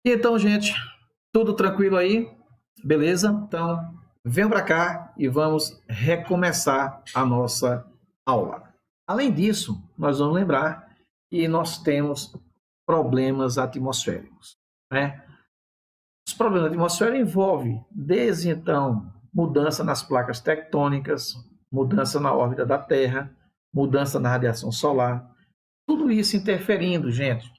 E então, gente, tudo tranquilo aí? Beleza? Então, venham para cá e vamos recomeçar a nossa aula. Além disso, nós vamos lembrar que nós temos problemas atmosféricos, né? Os problemas da atmosfera envolvem, desde então, mudança nas placas tectônicas, mudança na órbita da Terra, mudança na radiação solar, tudo isso interferindo, gente,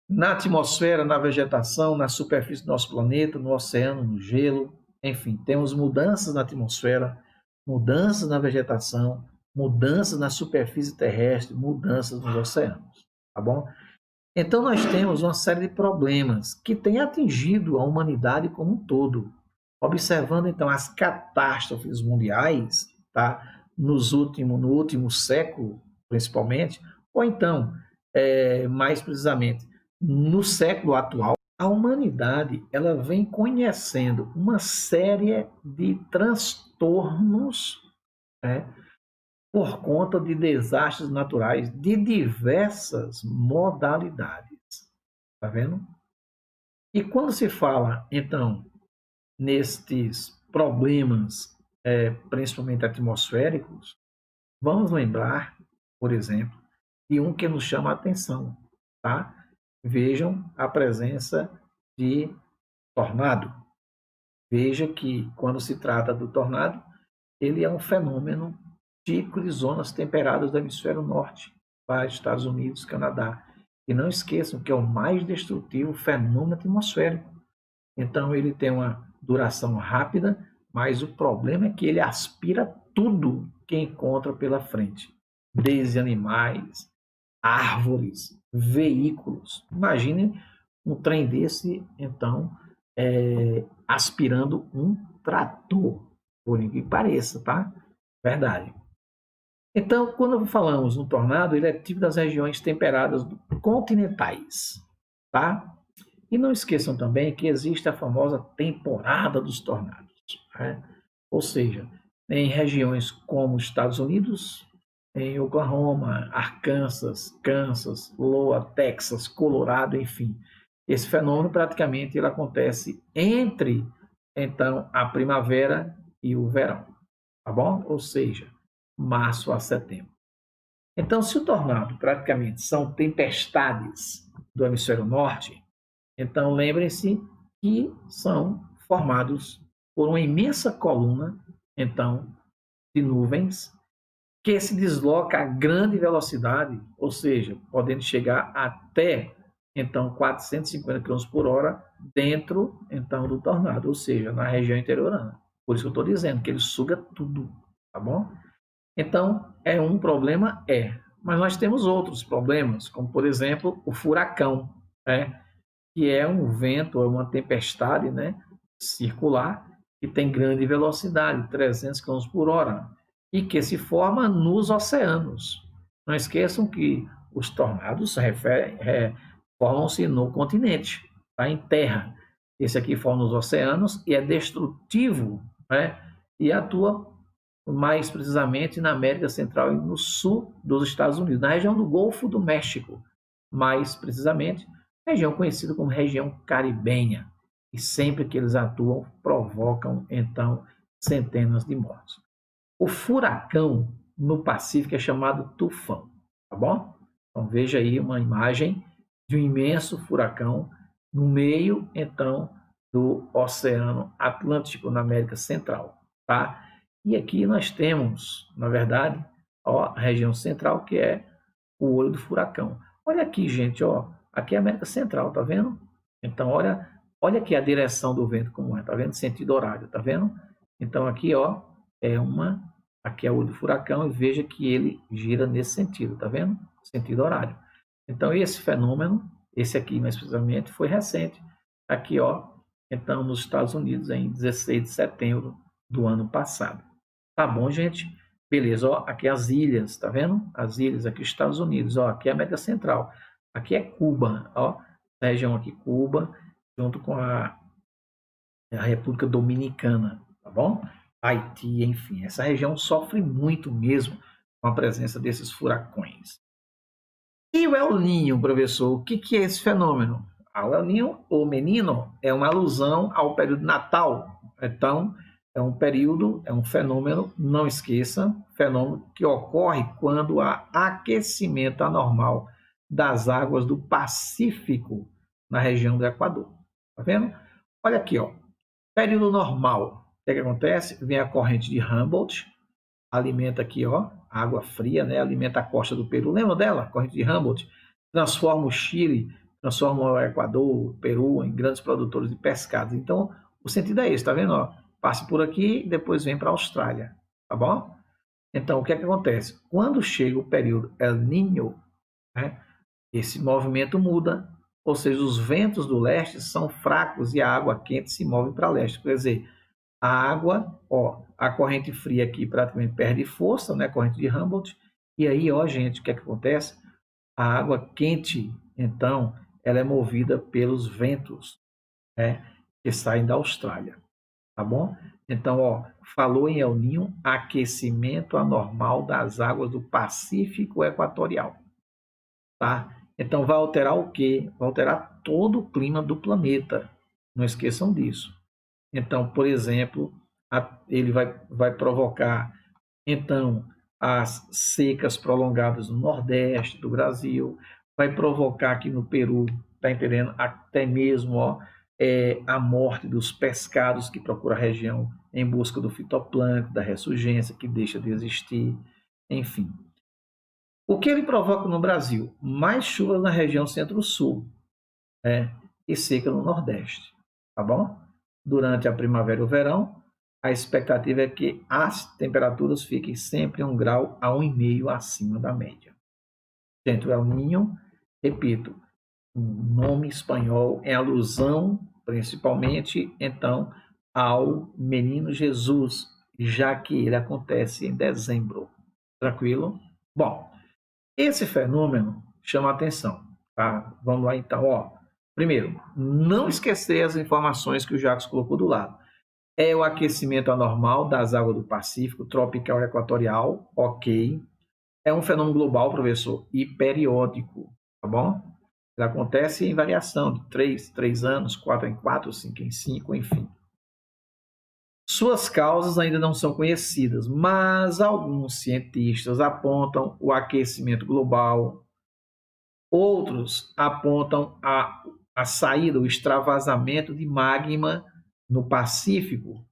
na atmosfera, na vegetação, na superfície do nosso planeta, no oceano, no gelo, enfim, temos mudanças na atmosfera, mudanças na vegetação, mudanças na superfície terrestre, mudanças nos oceanos, tá bom? Então nós temos uma série de problemas que têm atingido a humanidade como um todo. Observando então as catástrofes mundiais, tá? No último século, principalmente, ou então, mais precisamente, no século atual, a humanidade ela vem conhecendo uma série de transtornos, né, por conta de desastres naturais de diversas modalidades. Tá vendo? E quando se fala, então, nestes problemas, principalmente atmosféricos, vamos lembrar, por exemplo, de um que nos chama a atenção, tá? Vejam a presença de tornado. Veja que, quando se trata do tornado, ele é um fenômeno típico de zonas temperadas do hemisfério norte, para Estados Unidos, Canadá. E não esqueçam que é o mais destrutivo fenômeno atmosférico. Então, ele tem uma duração rápida, mas o problema é que ele aspira tudo que encontra pela frente, desde animais, árvores, veículos. Imagine um trem desse, então, aspirando um trator, por incrível que pareça, tá? Verdade. Então, quando falamos no tornado, ele é típico das regiões temperadas continentais, tá? E não esqueçam também que existe a famosa temporada dos tornados, né? Ou seja, em regiões como os Estados Unidos, em Oklahoma, Arkansas, Kansas, Iowa, Texas, Colorado, enfim. Esse fenômeno praticamente ele acontece entre então a primavera e o verão, tá bom? Ou seja, março a setembro. Então, se o tornado praticamente são tempestades do hemisfério norte, então lembrem-se que são formados por uma imensa coluna, então, de nuvens que se desloca a grande velocidade, ou seja, podendo chegar até então 450 km por hora dentro então do tornado, ou seja, na região interiorana. Por isso que eu estou dizendo que ele suga tudo, tá bom? Então, é um problema? É. Mas nós temos outros problemas, como por exemplo o furacão, né? Que é um vento, é uma tempestade, né? Circular, que tem grande velocidade, 300 km por hora, e que se forma nos oceanos. Não esqueçam que os tornados formam-se no continente, tá? Em terra. Esse aqui forma nos oceanos e é destrutivo, né? E atua mais precisamente na América Central e no sul dos Estados Unidos, na região do Golfo do México, mais precisamente, região conhecida como região caribenha. E sempre que eles atuam, provocam, então, centenas de mortes. O furacão no Pacífico é chamado tufão, tá bom? Então veja aí uma imagem de um imenso furacão no meio, então, do Oceano Atlântico, na América Central, tá? E aqui nós temos, na verdade, ó, a região central, que é o olho do furacão. Olha aqui, gente, ó, aqui é a América Central, tá vendo? Então, olha aqui a direção do vento como é, tá vendo? Sentido horário, tá vendo? Então, aqui, ó, aqui é o olho do furacão e veja que ele gira nesse sentido, tá vendo? Sentido horário. Então, esse fenômeno, esse aqui mais precisamente, foi recente. Aqui, ó, então, nos Estados Unidos, em 16 de setembro do ano passado. Tá bom, gente? Beleza, ó, aqui as ilhas, tá vendo? As ilhas aqui, Estados Unidos, ó, aqui é a América Central. Aqui é Cuba, ó, a região aqui, Cuba, junto com a República Dominicana, tá bom? Haiti, enfim, essa região sofre muito mesmo com a presença desses furacões. E o El Niño, professor, o que é esse fenômeno? O El Niño, o menino, é uma alusão ao período natal. Então, é um período, é um fenômeno, não esqueça, fenômeno que ocorre quando há aquecimento anormal das águas do Pacífico na região do Equador. Tá vendo? Olha aqui, ó. Período normal. O que, é que acontece? Vem a corrente de Humboldt, alimenta aqui, ó, água fria, né? Alimenta a costa do Peru. Lembra dela? Corrente de Humboldt. Transforma o Chile, transforma o Equador, o Peru em grandes produtores de pescados. Então, o sentido é esse, tá vendo? Ó, passa por aqui e depois vem para a Austrália, tá bom? Então, o que é que acontece? Quando chega o período El Niño, né, esse movimento muda, ou seja, os ventos do leste são fracos e a água quente se move para leste. Quer dizer, a água, ó, a corrente fria aqui praticamente perde força, né, corrente de Humboldt, e aí, ó, gente, o que é que acontece? A água quente, então, ela é movida pelos ventos, né, que saem da Austrália, tá bom? Então, ó, falou em El Niño, aquecimento anormal das águas do Pacífico Equatorial, tá? Então, vai alterar o quê? Vai alterar todo o clima do planeta. Não esqueçam disso. Então, por exemplo, ele vai provocar, então, as secas prolongadas no Nordeste do Brasil, vai provocar aqui no Peru, tá entendendo? Até mesmo, ó, a morte dos pescados que procuram a região em busca do fitoplâncton, da ressurgência, que deixa de existir, enfim. O que ele provoca no Brasil? Mais chuvas na região centro-sul, né? E seca no Nordeste, tá bom? Durante a primavera e o verão, a expectativa é que as temperaturas fiquem sempre 1 grau a 1,5 acima da média. Gente, o El Niño, repito, um nome espanhol em alusão, principalmente, então, ao menino Jesus, já que ele acontece em dezembro. Tranquilo? Bom, esse fenômeno chama a atenção, tá? Vamos lá então, ó. Primeiro, não esquecer as informações que o Jacques colocou do lado. É o aquecimento anormal das águas do Pacífico, tropical e equatorial, ok. É um fenômeno global, professor, e periódico, tá bom? Ele acontece em variação de 3 anos, 4 em 4, 5 em 5, enfim. Suas causas ainda não são conhecidas, mas alguns cientistas apontam o aquecimento global, outros apontam a saída, o extravasamento de magma no Pacífico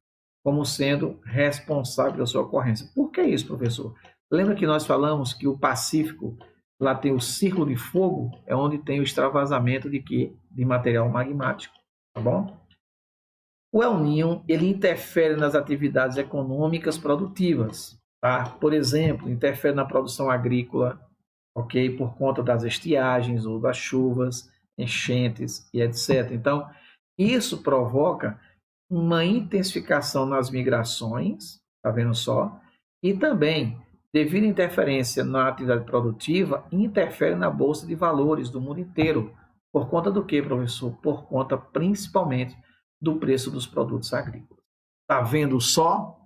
como sendo responsável pela sua ocorrência. Por que isso, professor? Lembra que nós falamos que o Pacífico, lá tem o círculo de fogo, é onde tem o extravasamento de quê? De material magmático, tá bom? O El Niño, ele interfere nas atividades econômicas produtivas, tá? Por exemplo, interfere na produção agrícola, ok? Por conta das estiagens ou das chuvas, enchentes e etc. Então, isso provoca uma intensificação nas migrações, tá vendo só? E também, devido à interferência na atividade produtiva, interfere na bolsa de valores do mundo inteiro. Por conta do que, professor? Por conta principalmente do preço dos produtos agrícolas. Tá vendo só?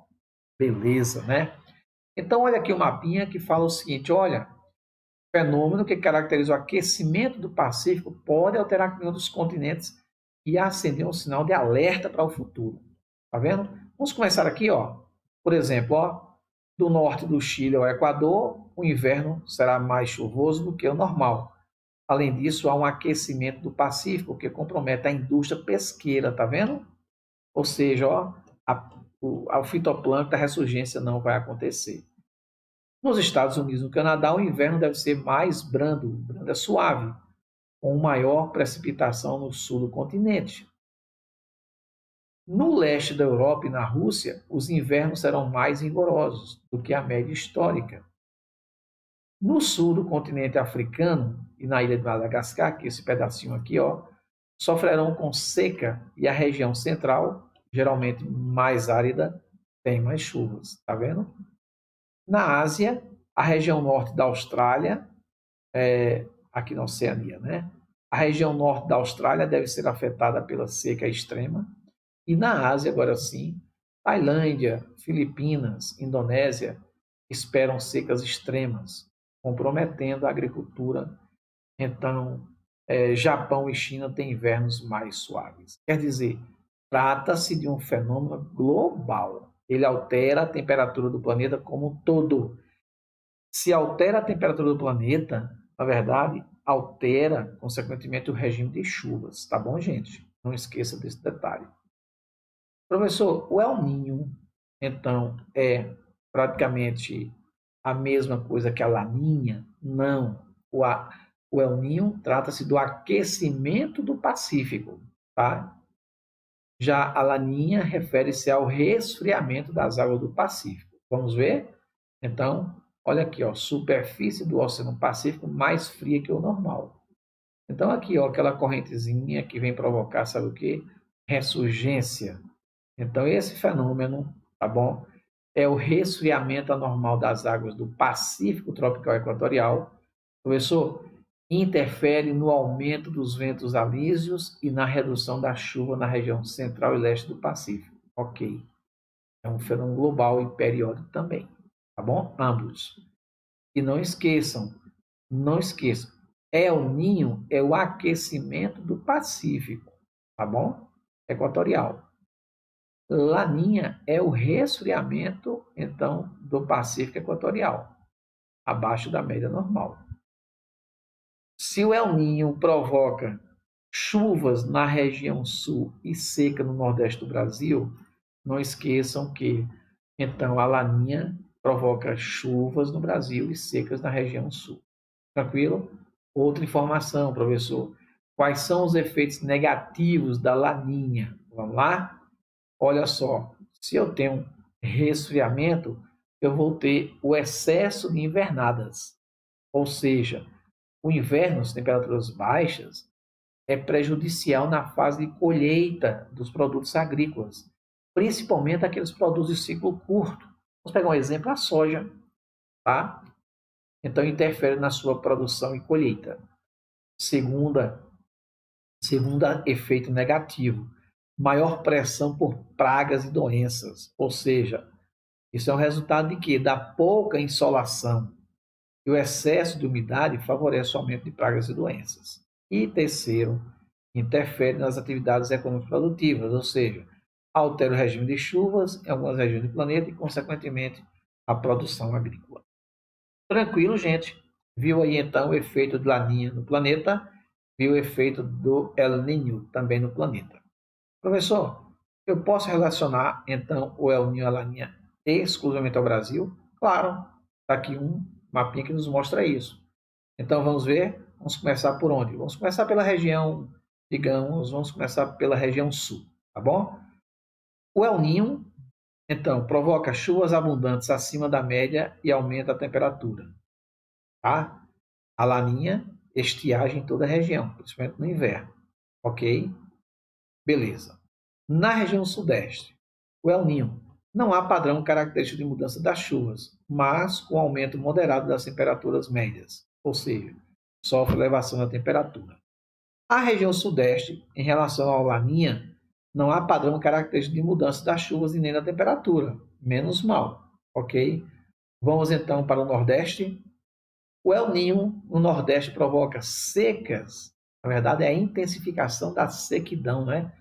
Beleza, né? Então, olha aqui o mapinha que fala o seguinte, olha, fenômeno que caracteriza o aquecimento do Pacífico pode alterar o clima dos continentes e acender um sinal de alerta para o futuro. Tá vendo? Vamos começar aqui, ó. Por exemplo, ó, do norte do Chile ao Equador, o inverno será mais chuvoso do que o normal. Além disso, há um aquecimento do Pacífico que compromete a indústria pesqueira, tá vendo? Ou seja, ó, o fitoplâncton da ressurgência não vai acontecer. Nos Estados Unidos e no Canadá, o inverno deve ser mais brando, brando é suave, com maior precipitação no sul do continente. No leste da Europa e na Rússia, os invernos serão mais rigorosos do que a média histórica. No sul do continente africano e na ilha de Madagascar, que é esse pedacinho aqui, ó, sofrerão com seca e a região central, geralmente mais árida, tem mais chuvas, tá vendo? Na Ásia, a região norte da Austrália, aqui na Oceania, né? A região norte da Austrália deve ser afetada pela seca extrema. E na Ásia, agora sim, Tailândia, Filipinas, Indonésia esperam secas extremas, comprometendo a agricultura, então, Japão e China têm invernos mais suaves. Quer dizer, trata-se de um fenômeno global. Ele altera a temperatura do planeta como um todo. Se altera a temperatura do planeta, na verdade, altera, consequentemente, o regime de chuvas. Tá bom, gente? Não esqueça desse detalhe. Professor, o El Niño, então, é praticamente a mesma coisa que a Laninha? Não. O El Niño trata-se do aquecimento do Pacífico, tá? Já a Laninha refere-se ao resfriamento das águas do Pacífico. Vamos ver? Então, olha aqui, ó, superfície do Oceano Pacífico mais fria que o normal. Então, aqui, ó, aquela correntezinha que vem provocar, sabe o quê? Ressurgência. Então, esse fenômeno, tá bom? É o resfriamento anormal das águas do Pacífico tropical equatorial. Professor, interfere no aumento dos ventos alísios e na redução da chuva na região central e leste do Pacífico. Ok. É um fenômeno global e periódico também. Tá bom? Ambos. E não esqueçam, El Ninho é o aquecimento do Pacífico, tá bom? Equatorial. Laninha é o resfriamento, então, do Pacífico Equatorial, abaixo da média normal. Se o El Ninho provoca chuvas na região sul e seca no nordeste do Brasil, não esqueçam que, então, a Laninha provoca chuvas no Brasil e secas na região sul. Tranquilo? Outra informação, professor. Quais são os efeitos negativos da Laninha? Vamos lá? Olha só, se eu tenho resfriamento, eu vou ter o excesso de invernadas. Ou seja, o inverno, as temperaturas baixas, é prejudicial na fase de colheita dos produtos agrícolas, principalmente aqueles produtos de ciclo curto. Vamos pegar um exemplo, a soja, tá? Então, interfere na sua produção e colheita. Segunda efeito negativo, maior pressão por pragas e doenças. Ou seja, isso é o resultado de quê? Da pouca insolação. E o excesso de umidade favorece o aumento de pragas e doenças. E terceiro, interfere nas atividades econômicas produtivas, ou seja, altera o regime de chuvas em algumas regiões do planeta e, consequentemente, a produção agrícola. Tranquilo, gente? Viu aí então o efeito de Laninha no planeta, viu o efeito do El Niño também no planeta. Professor, eu posso relacionar então o El Niño e a Laninha exclusivamente ao Brasil? Claro, está aqui um mapinha que nos mostra isso. Então vamos ver, vamos começar por onde? Vamos começar pela região, digamos, vamos começar pela região sul, tá bom? O El Niño, então, provoca chuvas abundantes acima da média e aumenta a temperatura, tá? A Laninha, estiagem em toda a região, principalmente no inverno, ok? Beleza. Na região sudeste, o El Niño, não há padrão característico de mudança das chuvas, mas com aumento moderado das temperaturas médias, ou seja, sofre elevação da temperatura. A região sudeste, em relação ao Laninha, não há padrão característico de mudança das chuvas e nem da temperatura, menos mal, ok? Vamos então para o nordeste. O El Niño no nordeste provoca secas, na verdade é a intensificação da sequidão, né?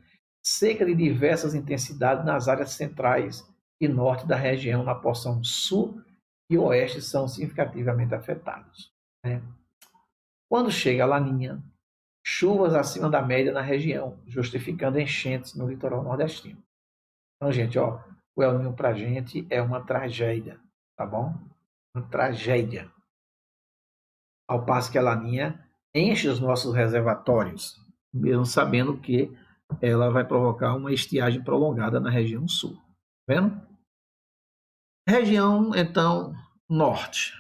Seca de diversas intensidades nas áreas centrais e norte da região, na porção sul e oeste são significativamente afetados, né? Quando chega a Laninha, chuvas acima da média na região, justificando enchentes no litoral nordestino. Então, gente, ó, o El Niño para a gente é uma tragédia, tá bom? Uma tragédia. Ao passo que a Laninha enche os nossos reservatórios, mesmo sabendo que ela vai provocar uma estiagem prolongada na região sul. Tá vendo? Região, então, norte.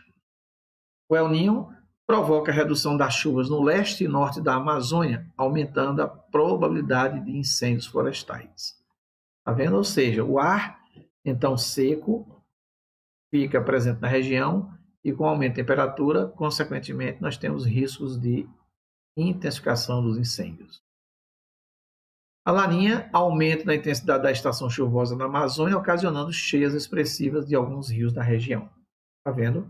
O El Niño provoca redução das chuvas no leste e norte da Amazônia, aumentando a probabilidade de incêndios florestais. Tá vendo? Ou seja, o ar, então, seco, fica presente na região e com aumento de temperatura, consequentemente, nós temos riscos de intensificação dos incêndios. A Laninha aumenta a intensidade da estação chuvosa na Amazônia, ocasionando cheias expressivas de alguns rios da região. Tá vendo?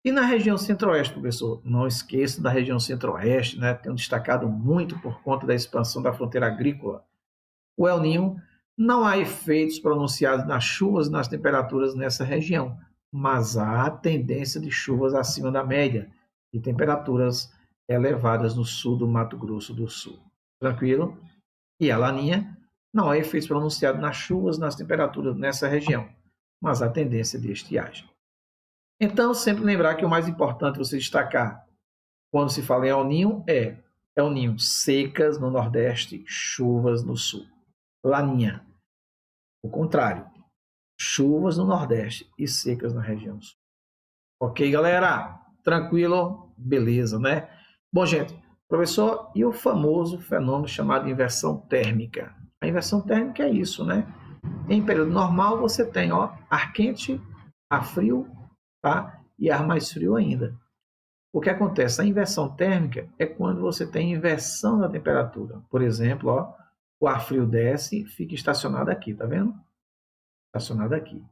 E na região centro-oeste, professor, não esqueça da região centro-oeste, né? Tenho destacado muito por conta da expansão da fronteira agrícola. O El Niño, não há efeitos pronunciados nas chuvas e nas temperaturas nessa região, mas há tendência de chuvas acima da média e temperaturas elevadas no sul do Mato Grosso do Sul. Tranquilo? E a Laninha, não há efeitos pronunciados nas chuvas e nas temperaturas nessa região, mas há tendência de estiagem. Então, sempre lembrar que o mais importante você destacar quando se fala em El Niño é El Niño secas no Nordeste, chuvas no Sul. Laninha, o contrário, chuvas no Nordeste e secas na região Sul. Ok, galera? Tranquilo? Beleza, né? Bom, gente, professor, e o famoso fenômeno chamado inversão térmica? A inversão térmica é isso, né? Em período normal você tem, ó, ar quente, ar frio, tá? E ar mais frio ainda. O que acontece? A inversão térmica é quando você tem inversão da temperatura. Por exemplo, ó, o ar frio desce, fica estacionado aqui, tá vendo? Estacionado aqui.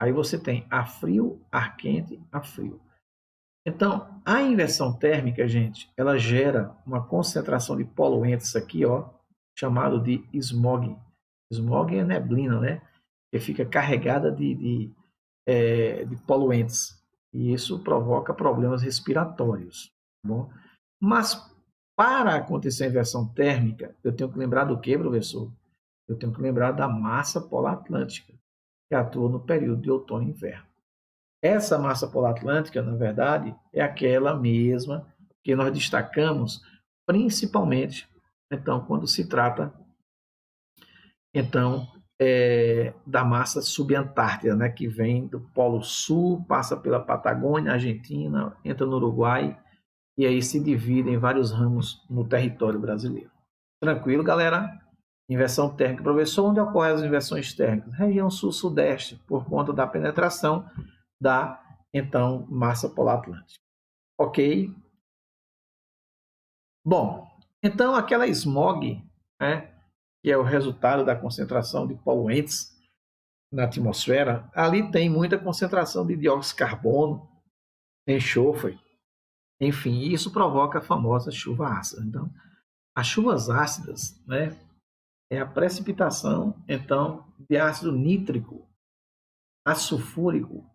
Aí você tem ar frio, ar quente, ar frio. Então, a inversão térmica, gente, ela gera uma concentração de poluentes aqui, ó, chamado de smog. Smog é neblina, né? Que fica carregada de poluentes. E isso provoca problemas respiratórios. Tá bom? Mas, para acontecer a inversão térmica, eu tenho que lembrar do que, professor? Eu tenho que lembrar da massa polar atlântica, que atua no período de outono e inverno. Essa massa polar atlântica, na verdade, é aquela mesma que nós destacamos, principalmente, então, quando se trata, então, da massa subantártica, né, que vem do Polo Sul, passa pela Patagônia, Argentina, entra no Uruguai, e aí se divide em vários ramos no território brasileiro. Tranquilo, galera? Inversão térmica, professor, onde ocorrem as inversões térmicas? Região sul-sudeste, por conta da penetração da, então, massa polar atlântica. Ok? Bom, então aquela smog, né, que é o resultado da concentração de poluentes na atmosfera, ali tem muita concentração de dióxido de carbono, enxofre, enfim, isso provoca a famosa chuva ácida. Então, as chuvas ácidas, né, é a precipitação, então, de ácido nítrico, ácido sulfúrico,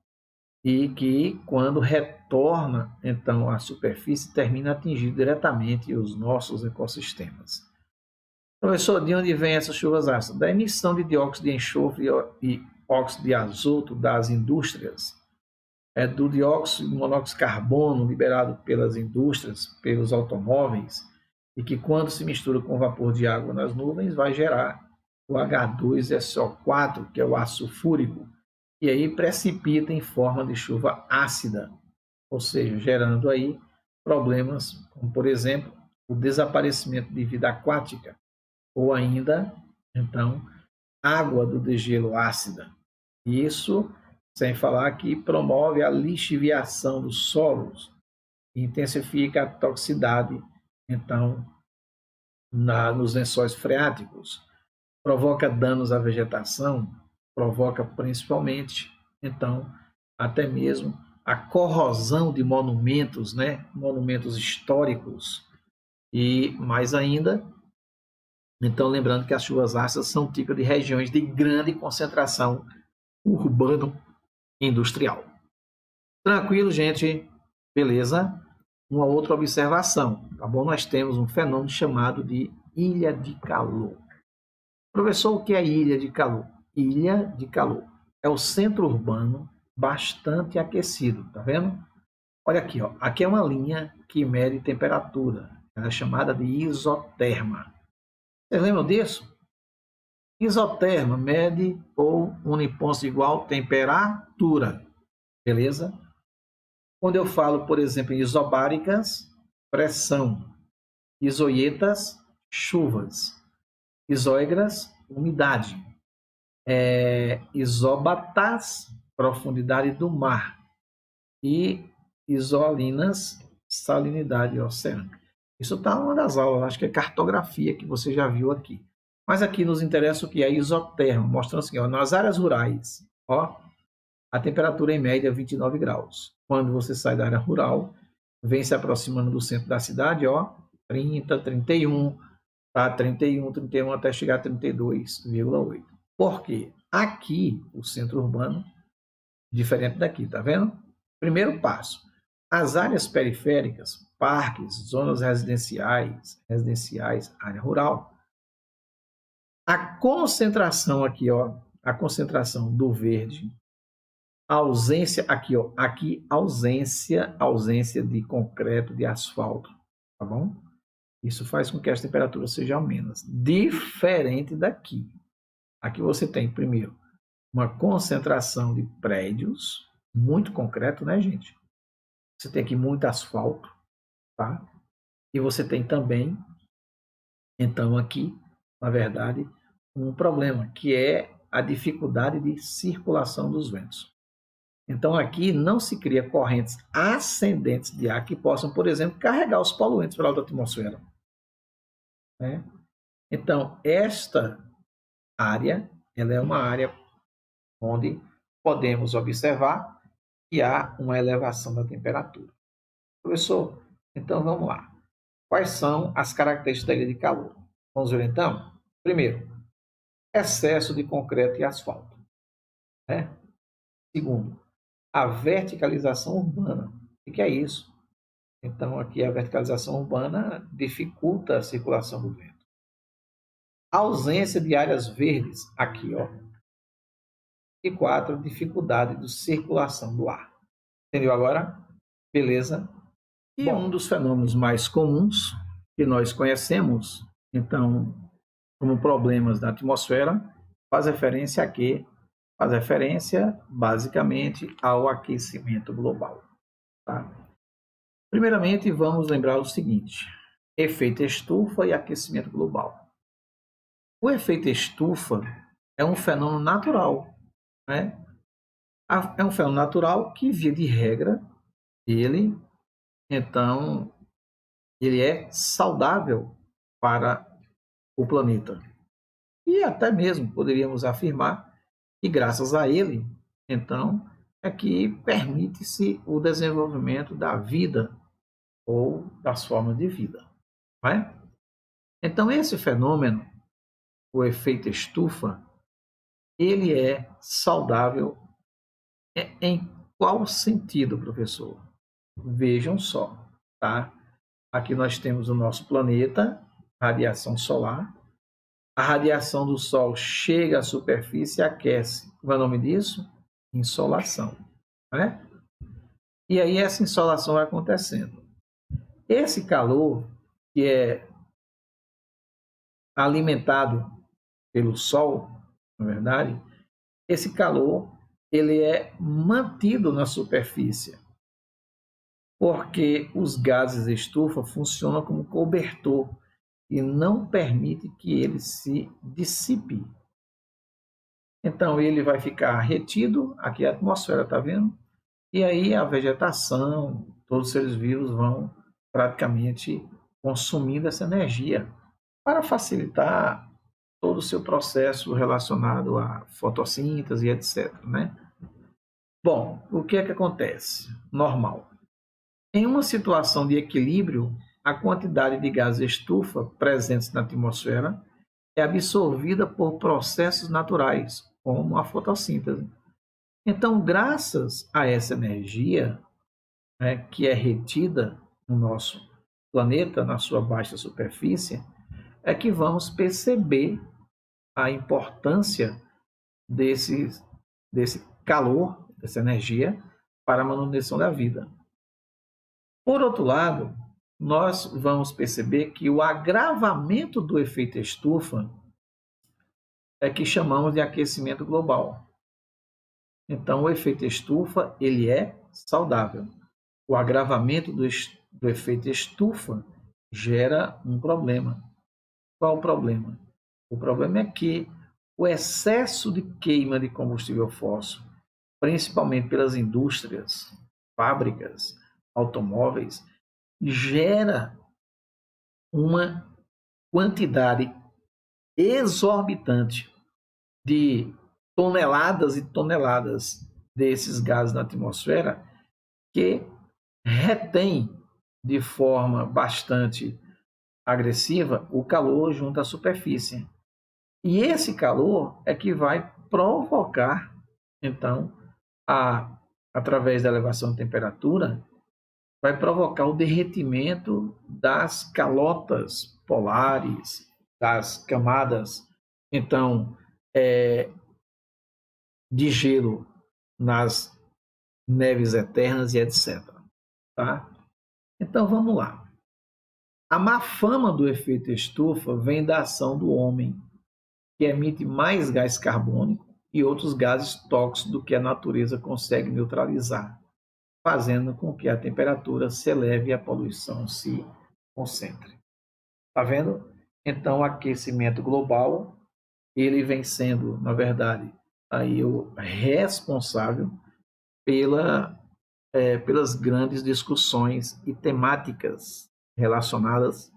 e que, quando retorna, então, à superfície, termina atingindo diretamente os nossos ecossistemas. Professor, de onde vem essas chuvas ácidas? Da emissão de dióxido de enxofre e óxido de azoto das indústrias, do dióxido de monóxido de carbono liberado pelas indústrias, pelos automóveis, e que, quando se mistura com o vapor de água nas nuvens, vai gerar o H2SO4, que é o ácido sulfúrico, e aí precipita em forma de chuva ácida, ou seja, gerando aí problemas como, por exemplo, o desaparecimento de vida aquática, ou ainda, então, água do degelo ácida. Isso, sem falar que promove a lixiviação dos solos e intensifica a toxicidade, então, nos lençóis freáticos, provoca danos à vegetação, provoca principalmente, então, até mesmo a corrosão de monumentos, né? Monumentos históricos, e mais ainda, então, lembrando que as chuvas ácidas são típicas de regiões de grande concentração urbano-industrial. Tranquilo, gente? Beleza? Uma outra observação, tá bom? Nós temos um fenômeno chamado de ilha de calor. Professor, o que é ilha de calor? Ilha de calor é o centro urbano bastante aquecido, tá vendo? Olha aqui, ó. Aqui é uma linha que mede temperatura. Ela é chamada de isoterma. Vocês lembram disso? Isoterma mede ou une pontos de igual temperatura. Beleza? Quando eu falo, por exemplo, em isobáricas, pressão. Isoietas, chuvas. Isóigras, umidade. Isóbatas, profundidade do mar. E isolinas, salinidade oceânica. Isso está em uma das aulas, acho que é cartografia que você já viu aqui. Mas aqui nos interessa o que é isotermo, mostrando assim, ó, nas áreas rurais, ó, a temperatura em média é 29 graus. Quando você sai da área rural, vem se aproximando do centro da cidade, ó, 30, 31, tá? 31, 31 até chegar a 32,8. Por quê? Aqui, o centro urbano, diferente daqui, tá vendo? Primeiro passo, as áreas periféricas, parques, zonas residenciais, área rural, a concentração aqui, ó, a concentração do verde, a ausência aqui, ó, aqui ausência de concreto, de asfalto, tá bom? Isso faz com que as temperaturas sejam menos. Diferente daqui. Aqui você tem, primeiro, uma concentração de prédios, muito concreto, né, gente? Você tem aqui muito asfalto, tá? E você tem também, então, aqui, na verdade, um problema, que é a dificuldade de circulação dos ventos. Então, aqui não se cria correntes ascendentes de ar que possam, por exemplo, carregar os poluentes para a alta atmosfera, né? Então, esta área, ela é uma área onde podemos observar que há uma elevação da temperatura. Professor, então vamos lá. Quais são as características da ilha de calor? Vamos ver então? Primeiro, excesso de concreto e asfalto, né? Segundo, a verticalização urbana. O que é isso? Então, aqui a verticalização urbana dificulta a circulação do vento. A ausência de áreas verdes, aqui, ó. E quatro, dificuldade de circulação do ar. Entendeu agora? Beleza? E um dos fenômenos mais comuns que nós conhecemos, então, como problemas da atmosfera, faz referência a quê? Faz referência, basicamente, ao aquecimento global. Tá? Primeiramente, vamos lembrar o seguinte: efeito estufa e aquecimento global. O efeito estufa é um fenômeno natural, né? É um fenômeno natural que, via de regra, então, ele é saudável para o planeta. E até mesmo poderíamos afirmar que, graças a ele, então, é que permite-se o desenvolvimento da vida ou das formas de vida. Não é? Então, esse fenômeno, o efeito estufa, ele é saudável em qual sentido, professor? Vejam só, tá? Aqui nós temos o nosso planeta, radiação solar. A radiação do Sol chega à superfície e aquece. Qual é o nome disso? Insolação, né? E aí essa insolação vai acontecendo. Esse calor que é alimentado pelo Sol, na verdade, esse calor ele é mantido na superfície, porque os gases estufa funcionam como cobertor e não permite que ele se dissipe. Então ele vai ficar retido, aqui a atmosfera, tá vendo? E aí a vegetação, todos os seres vivos vão praticamente consumindo essa energia para facilitar todo o seu processo relacionado à fotossíntese e etc, né? Bom, o que é que acontece? Normal. Em uma situação de equilíbrio, a quantidade de gases estufa presentes na atmosfera é absorvida por processos naturais, como a fotossíntese. Então, graças a essa energia, né, que é retida no nosso planeta, na sua baixa superfície, é que vamos perceber a importância desse calor, dessa energia, para a manutenção da vida. Por outro lado, nós vamos perceber que o agravamento do efeito estufa é que chamamos de aquecimento global. Então, o efeito estufa ele é saudável. O agravamento do efeito estufa gera um problema. Qual o problema? O problema é que o excesso de queima de combustível fóssil, principalmente pelas indústrias, fábricas, automóveis, gera uma quantidade exorbitante de toneladas e toneladas desses gases na atmosfera que retém de forma bastante agressiva o calor junto à superfície. E esse calor é que vai provocar, então, através da elevação de temperatura, vai provocar o derretimento das calotas polares, das camadas, então, de gelo nas neves eternas e etc. Tá? Então, vamos lá. A má fama do efeito estufa vem da ação do homem, que emite mais gás carbônico e outros gases tóxicos do que a natureza consegue neutralizar, fazendo com que a temperatura se eleve e a poluição se concentre. Está vendo? Então, o aquecimento global, ele vem sendo, na verdade, aí o responsável pelas grandes discussões e temáticas relacionadas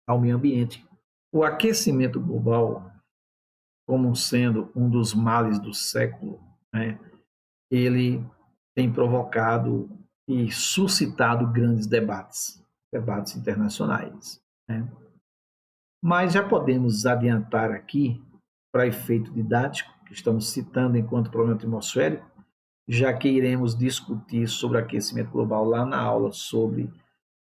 ao meio ambiente. O aquecimento global, como sendo um dos males do século, né, ele tem provocado e suscitado grandes debates internacionais. Né? Mas já podemos adiantar aqui, para efeito didático, que estamos citando enquanto problema atmosférico, já que iremos discutir sobre aquecimento global lá na aula sobre,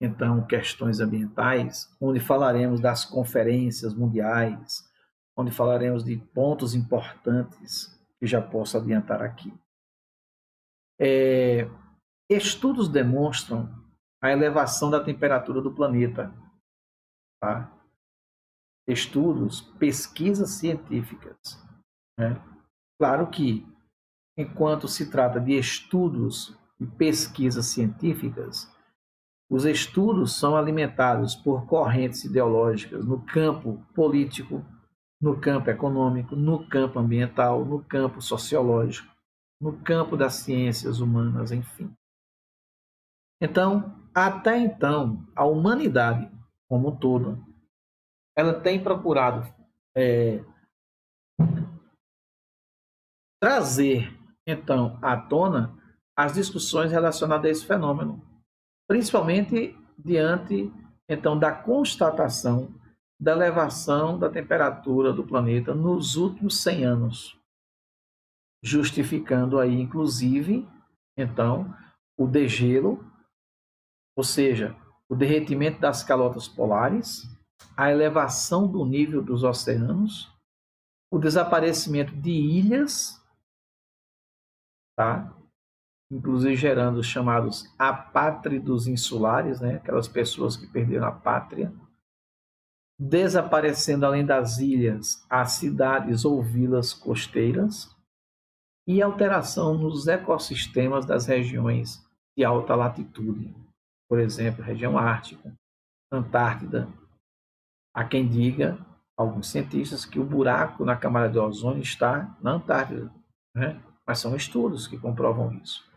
então, questões ambientais, onde falaremos das conferências mundiais, onde falaremos de pontos importantes que já posso adiantar aqui. Estudos demonstram a elevação da temperatura do planeta. Tá? Estudos, pesquisas científicas. Né? Claro que, enquanto se trata de estudos e pesquisas científicas, os estudos são alimentados por correntes ideológicas no campo político, no campo econômico, no campo ambiental, no campo sociológico, no campo das ciências humanas, enfim. Então, até então, a humanidade como um todo, ela tem procurado trazer, então, à tona as discussões relacionadas a esse fenômeno, principalmente diante, então, da constatação da elevação da temperatura do planeta nos últimos 100 anos, justificando aí, inclusive, então, o degelo, ou seja, o derretimento das calotas polares, a elevação do nível dos oceanos, o desaparecimento de ilhas, tá? Inclusive gerando os chamados apátridos insulares, né? Aquelas pessoas que perderam a pátria, desaparecendo além das ilhas as cidades ou vilas costeiras e alteração nos ecossistemas das regiões de alta latitude, por exemplo, região ártica, Antártida. Há quem diga, alguns cientistas, que o buraco na camada de ozônio está na Antártida, né? Mas são estudos que comprovam isso.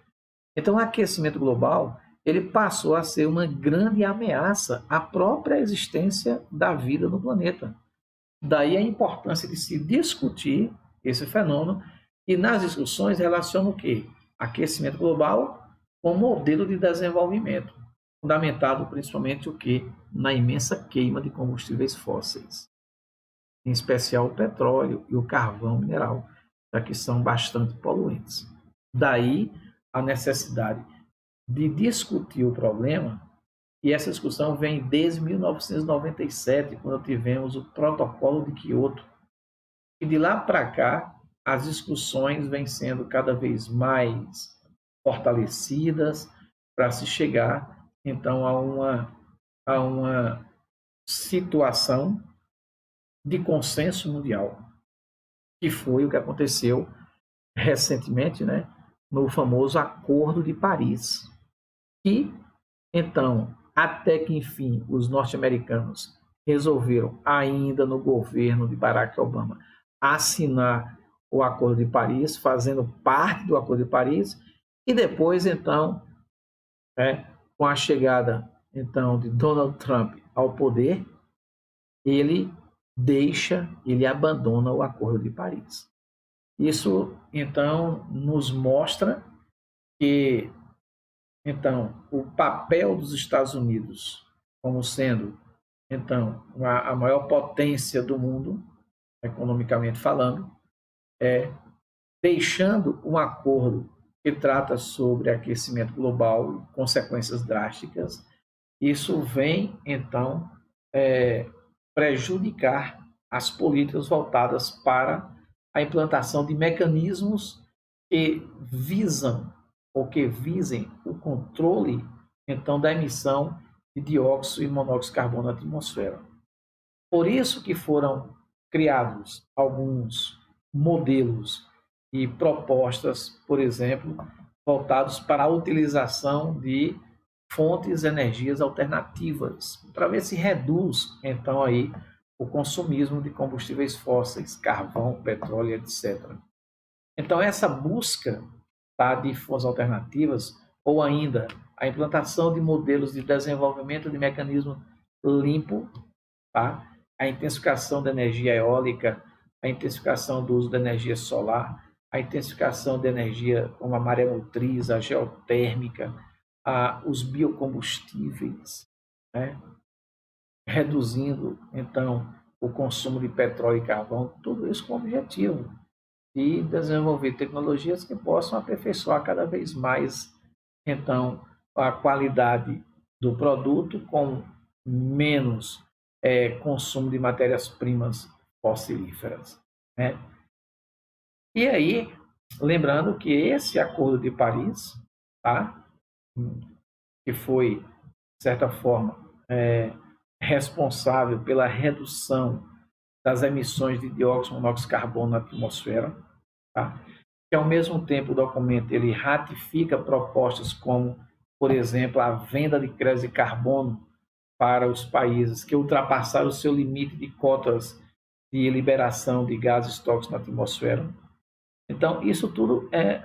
Então, o aquecimento global ele passou a ser uma grande ameaça à própria existência da vida no planeta. Daí a importância de se discutir esse fenômeno e nas discussões relaciona o quê? Aquecimento global com modelo de desenvolvimento, fundamentado principalmente o quê? Na imensa queima de combustíveis fósseis, em especial o petróleo e o carvão mineral, já que são bastante poluentes. Daí a necessidade de discutir o problema, e essa discussão vem desde 1997, quando tivemos o Protocolo de Quioto. E de lá para cá, as discussões vêm sendo cada vez mais fortalecidas para se chegar, então, a uma situação de consenso mundial, que foi o que aconteceu recentemente, né, no famoso Acordo de Paris. E, então, até que, enfim, os norte-americanos resolveram, ainda no governo de Barack Obama, assinar o Acordo de Paris, fazendo parte do Acordo de Paris, e depois, então, com a chegada então, de Donald Trump ao poder, ele abandona o Acordo de Paris. Isso, então, nos mostra que, então, o papel dos Estados Unidos como sendo, então, a maior potência do mundo, economicamente falando, deixando um acordo que trata sobre aquecimento global e consequências drásticas, isso vem, então, prejudicar as políticas voltadas para a implantação de mecanismos que visam ou que visem o controle, então, da emissão de dióxido e monóxido de carbono na atmosfera. Por isso que foram criados alguns modelos e propostas, por exemplo, voltados para a utilização de fontes de energias alternativas, para ver se reduz, então, aí o consumismo de combustíveis fósseis, carvão, petróleo, etc. Então, essa busca, tá, de fontes alternativas, ou ainda a implantação de modelos de desenvolvimento de mecanismo limpo, tá? A intensificação da energia eólica, a intensificação do uso da energia solar, a intensificação da energia como a maremotriz, a geotérmica, os biocombustíveis, né? Reduzindo, então, o consumo de petróleo e carvão, tudo isso com o objetivo de desenvolver tecnologias que possam aperfeiçoar cada vez mais, então, a qualidade do produto com menos consumo de matérias-primas fossilíferas, né? E aí, lembrando que esse Acordo de Paris, tá? Que foi, de certa forma, responsável pela redução das emissões de dióxido de monóxido de carbono na atmosfera, tá? Que, ao mesmo tempo, o documento ele ratifica propostas como, por exemplo, a venda de créditos de carbono para os países que ultrapassaram o seu limite de cotas de liberação de gases tóxicos na atmosfera. Então, isso tudo é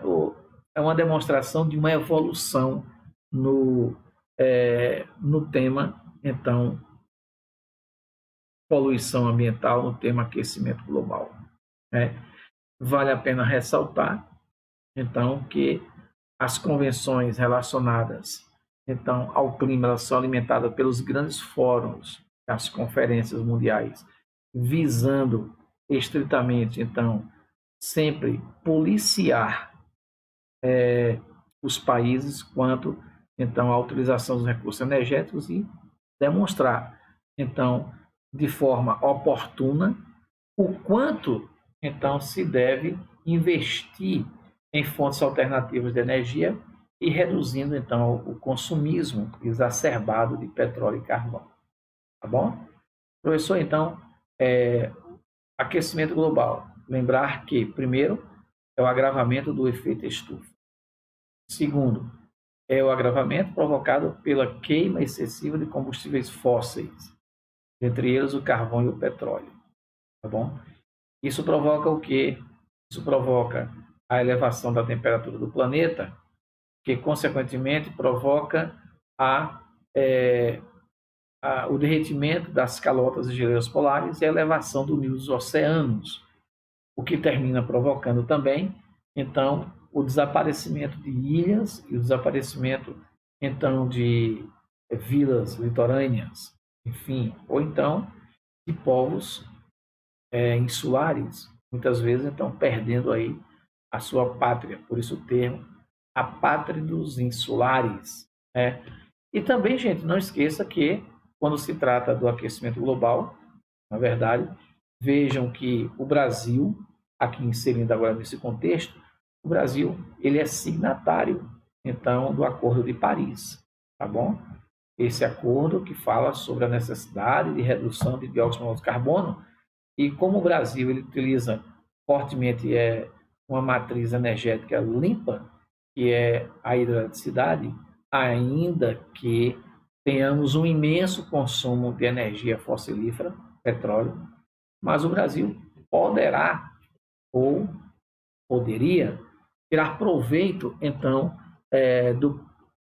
uma demonstração de uma evolução no tema, então, poluição ambiental, no tema aquecimento global, né? Vale a pena ressaltar, então, que as convenções relacionadas, então, ao clima, elas são alimentadas pelos grandes fóruns, as conferências mundiais, visando estritamente, então, sempre policiar os países quanto, então, à utilização dos recursos energéticos e demonstrar, então, de forma oportuna, o quanto, então, se deve investir em fontes alternativas de energia e reduzindo, então, o consumismo exacerbado de petróleo e carvão. Tá bom? Professor, então, aquecimento global. Lembrar que, primeiro, é o agravamento do efeito estufa. Segundo, é o agravamento provocado pela queima excessiva de combustíveis fósseis, entre eles o carvão e o petróleo. Tá bom? Isso provoca o quê? Isso provoca a elevação da temperatura do planeta, que, consequentemente, provoca o derretimento das calotas e geleiras polares e a elevação do nível dos oceanos, o que termina provocando também, então, o desaparecimento de ilhas e o desaparecimento, então, de vilas litorâneas, enfim, ou então de povos insulares, muitas vezes, então, perdendo aí a sua pátria, por isso o termo apátridos insulares, né? E também, gente, não esqueça que, quando se trata do aquecimento global, na verdade, vejam que o Brasil, aqui inserindo agora nesse contexto, o Brasil ele é signatário, então, do Acordo de Paris, tá bom? Esse acordo que fala sobre a necessidade de redução de dióxido de carbono e como o Brasil ele utiliza fortemente uma matriz energética limpa, que é a hidroeletricidade, ainda que tenhamos um imenso consumo de energia fossilífera, petróleo, mas o Brasil poderá ou poderia tirar proveito, então, do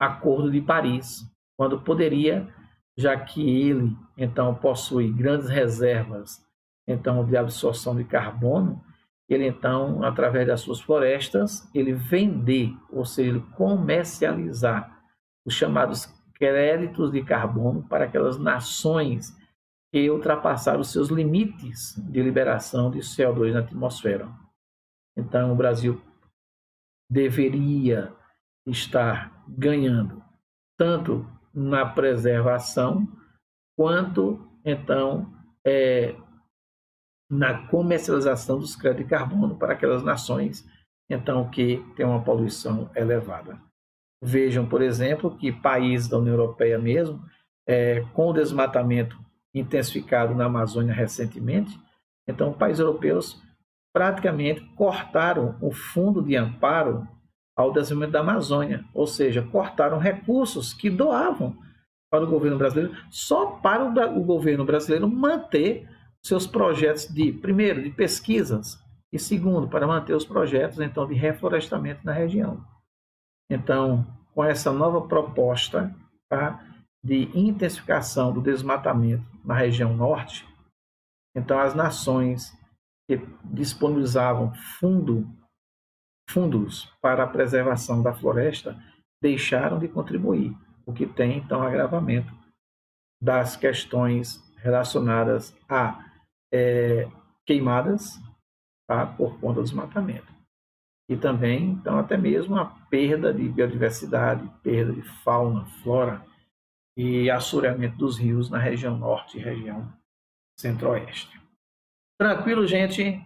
Acordo de Paris, quando poderia, já que ele, então, possui grandes reservas, então, de absorção de carbono, ele então, através das suas florestas, ele vender, ou seja, ele comercializar os chamados créditos de carbono para aquelas nações que ultrapassaram os seus limites de liberação de CO2 na atmosfera. Então, o Brasil deveria estar ganhando tanto na preservação quanto, então, na comercialização dos créditos de carbono para aquelas nações, então, que têm uma poluição elevada. Vejam, por exemplo, que países da União Europeia mesmo, com o desmatamento intensificado na Amazônia recentemente, então, países europeus praticamente cortaram o fundo de amparo ao desenvolvimento da Amazônia, ou seja, cortaram recursos que doavam para o governo brasileiro, só para o governo brasileiro manter seus projetos primeiro, de pesquisas, e segundo, para manter os projetos, então, de reflorestamento na região. Então, com essa nova proposta, tá, de intensificação do desmatamento na região norte, então as nações que disponibilizavam fundos para a preservação da floresta deixaram de contribuir, o que tem, então, agravamento das questões relacionadas a queimadas, tá, por conta do desmatamento. E também, então, até mesmo a perda de biodiversidade, perda de fauna, flora e assoreamento dos rios na região norte e região centro-oeste. Tranquilo, gente?